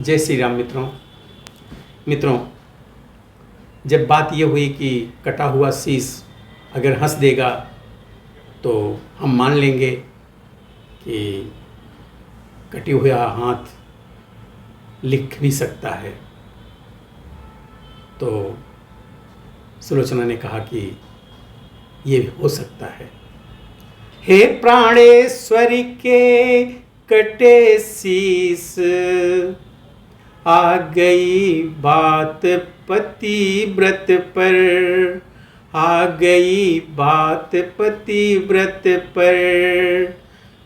जय श्री राम मित्रों, जब बात ये हुई कि कटा हुआ शीश अगर हंस देगा तो हम मान लेंगे कि कटी हुआ हाथ लिख भी सकता है। तो सुलोचना ने कहा कि ये हो सकता है। हे प्राणेश्वरी के कटे शीश, आ गई बात पतिव्रत पर, आ गई बात पतिव्रत पर।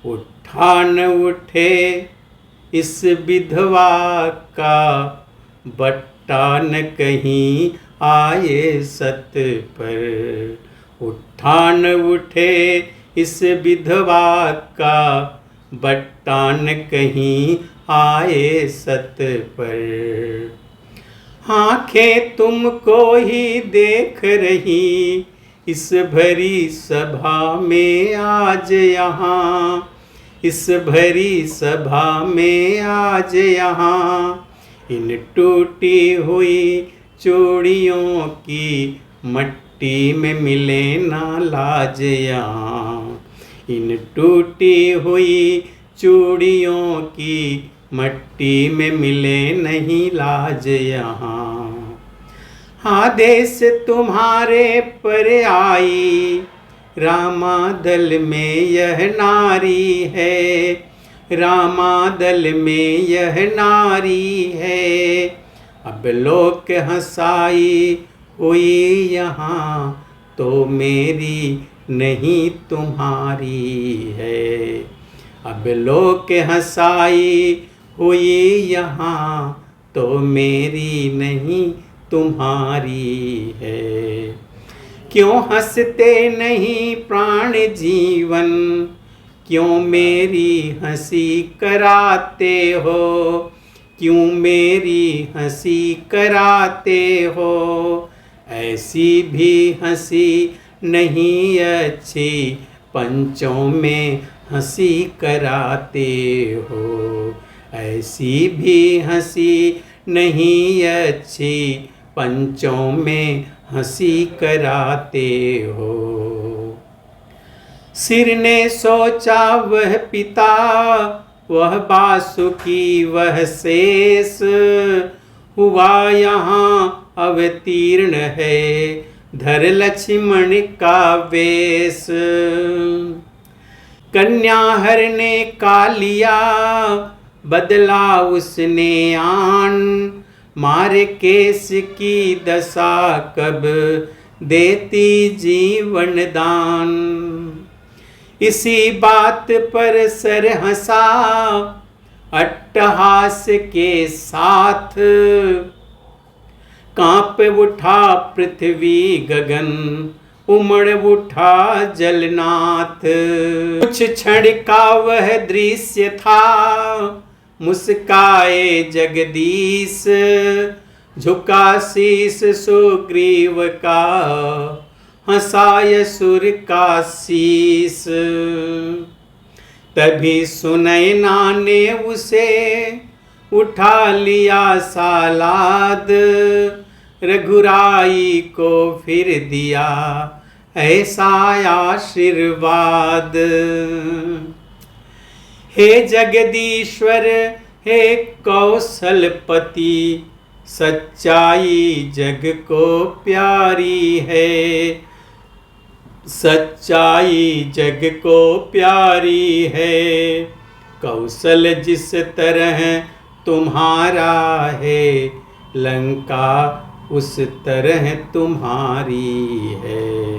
उठा न उठे इस विधवा का, बट्टा न कहीं आए सत पर। उठा न उठे इस विधवा का, बट्टा न कहीं आए सत पर। आँखें तुमको ही देख रही इस भरी सभा में आज यहाँ, इस भरी सभा में आज यहाँ। इन टूटी हुई चूड़ियों की मट्टी में मिले ना लाज यहाँ। इन टूटी हुई चूड़ियों की मट्टी में मिले नहीं लाज यहाँ। आदेश तुम्हारे पर आई, रामादल में यह नारी है, रामादल में यह नारी है। अब लोक हंसाई हुई यहाँ, तो मेरी नहीं तुम्हारी है। अब लोक हंसाई हुई यहाँ, तो मेरी नहीं तुम्हारी है। क्यों हंसते नहीं प्राण जीवन, क्यों मेरी हंसी कराते हो, क्यों मेरी हंसी कराते हो। ऐसी भी हंसी नहीं अच्छी, पंचों में हंसी कराते हो। ऐसी भी हंसी नहीं अच्छी, पंचों में हंसी कराते हो। सिर ने सोचा वह पिता, वह बासुकी वह शेष, हुआ यहाँ अवतीर्ण है धर लक्ष्मण का वेश। कन्याहर ने का लिया बदला उसने आन, मारे केस की दशा कब देती जीवन दान। इसी बात पर सर हंसा अट्टहास के साथ, कांप उठा पृथ्वी गगन, उमड़ उठा जलनाथ। कुछ क्षण का वह दृश्य था, मुस्काए जगदीश, झुका शीस सुग्रीव का, हंसाय सुर का शीस। तभी सुनैना ने उसे उठा लिया सालाद, रघुराई को फिर दिया ऐसा आशीर्वाद। हे जगदीश्वर हे कौशलपति, सच्चाई जग को प्यारी है, सच्चाई जग को प्यारी है। कौशल जिस तरह तुम्हारा है, लंका उस तरह तुम्हारी है।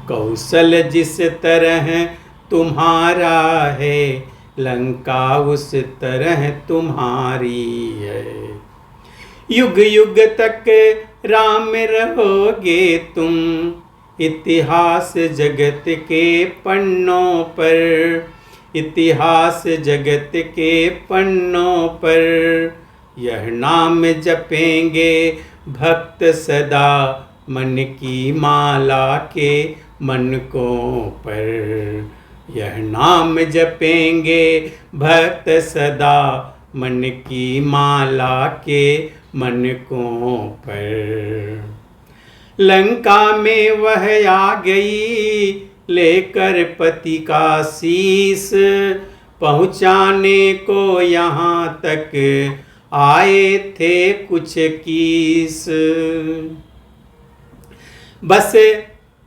कौशल जिस तरह तुम्हारा है, लंका उस तरह तुम्हारी है। युग युग तक राम रहोगे तुम, इतिहास जगत के पन्नों पर, इतिहास जगत के पन्नों पर। यह नाम जपेंगे भक्त सदा, मन की माला के मनकों पर। यह नाम जपेंगे भक्त सदा, मन की माला के मनकों पर। लंका में वह आ गई लेकर पति का शीस, पहुँचाने को यहाँ तक आए थे कुछ कीस। बस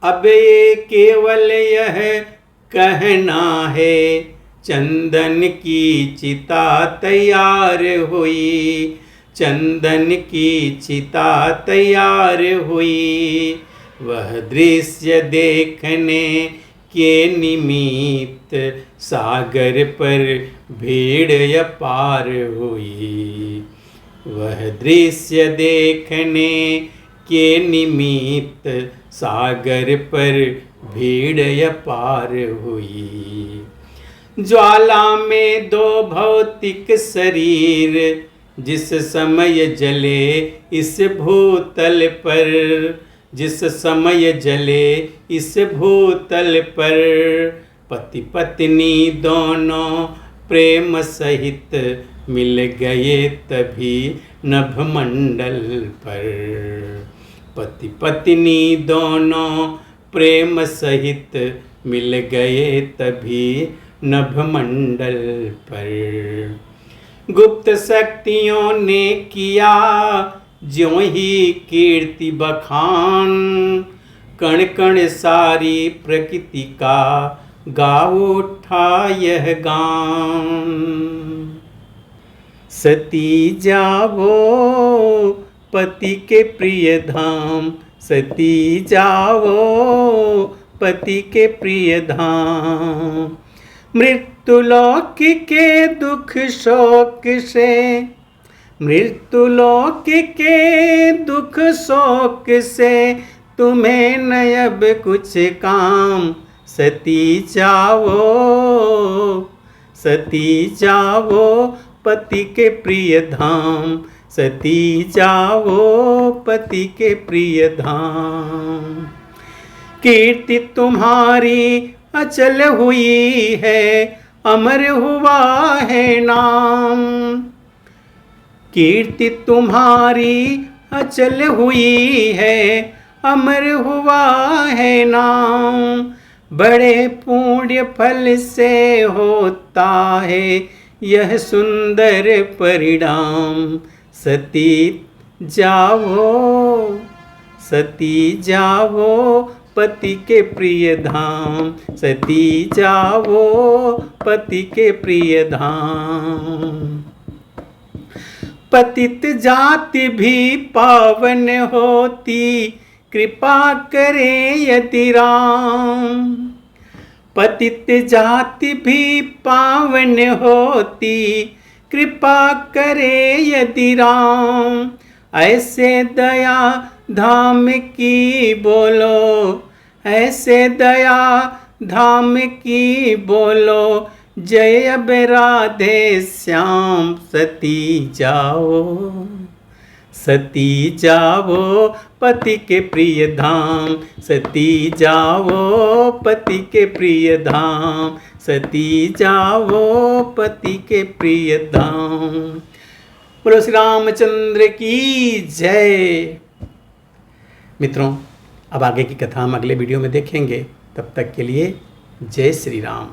अब ये केवल यह कहना है, चंदन की चिता तैयार हुई, चंदन की चिता तैयार हुई। वह दृश्य देखने के निमित्त सागर पर भीड़ अपार हुई। वह दृश्य देखने के निमित्त सागर पर भीड़ अपार हुई। ज्वाला में दो भौतिक शरीर जिस समय जले इस भूतल पर, जिस समय जले इस भूतल पर, पति पत्नी दोनों प्रेम सहित मिल गए तभी नभमंडल पर। पति पत्नी दोनों प्रेम सहित मिल गए तभी नभमंडल पर। गुप्त शक्तियों ने किया ज्यों ही कीर्ति बखान, कण कण सारी प्रकृति का गा उठा यह गान। सती जाओ पति के प्रिय धाम, सती जाओ पति के प्रिय धाम। मृत्युलोक के दुख शोक से, मृत्युलोक के दुख शोक से तुम्हें न अब कुछ काम। सती जाओ, सती जाओ पति के प्रिय धाम, सती जाओ पति के प्रिय धाम। कीर्ति तुम्हारी अचल हुई है, अमर हुआ है नाम। कीर्ति तुम्हारी अचल हुई है, अमर हुआ है नाम। बड़े पुण्य फल से होता है यह सुंदर परिणाम। सती जाओ, सती जाओ पति के प्रिय धाम, सती जाओ पति के प्रिय धाम। पतित जाति भी पावन होती, कृपा करे यदि राम। पतित जाति भी पावन होती, कृपा करे यदि राम। ऐसे दया धाम की बोलो, ऐसे दया धाम की बोलो, जय अब राधे श्याम। सती जाओ, सती जाओ पति के प्रिय धाम, सती जाओ पति के प्रिय धाम, सती जाओ पति के प्रिय धाम। बोलो श्री रामचंद्र की जय। मित्रों, अब आगे की कथा हम अगले वीडियो में देखेंगे। तब तक के लिए जय श्री राम।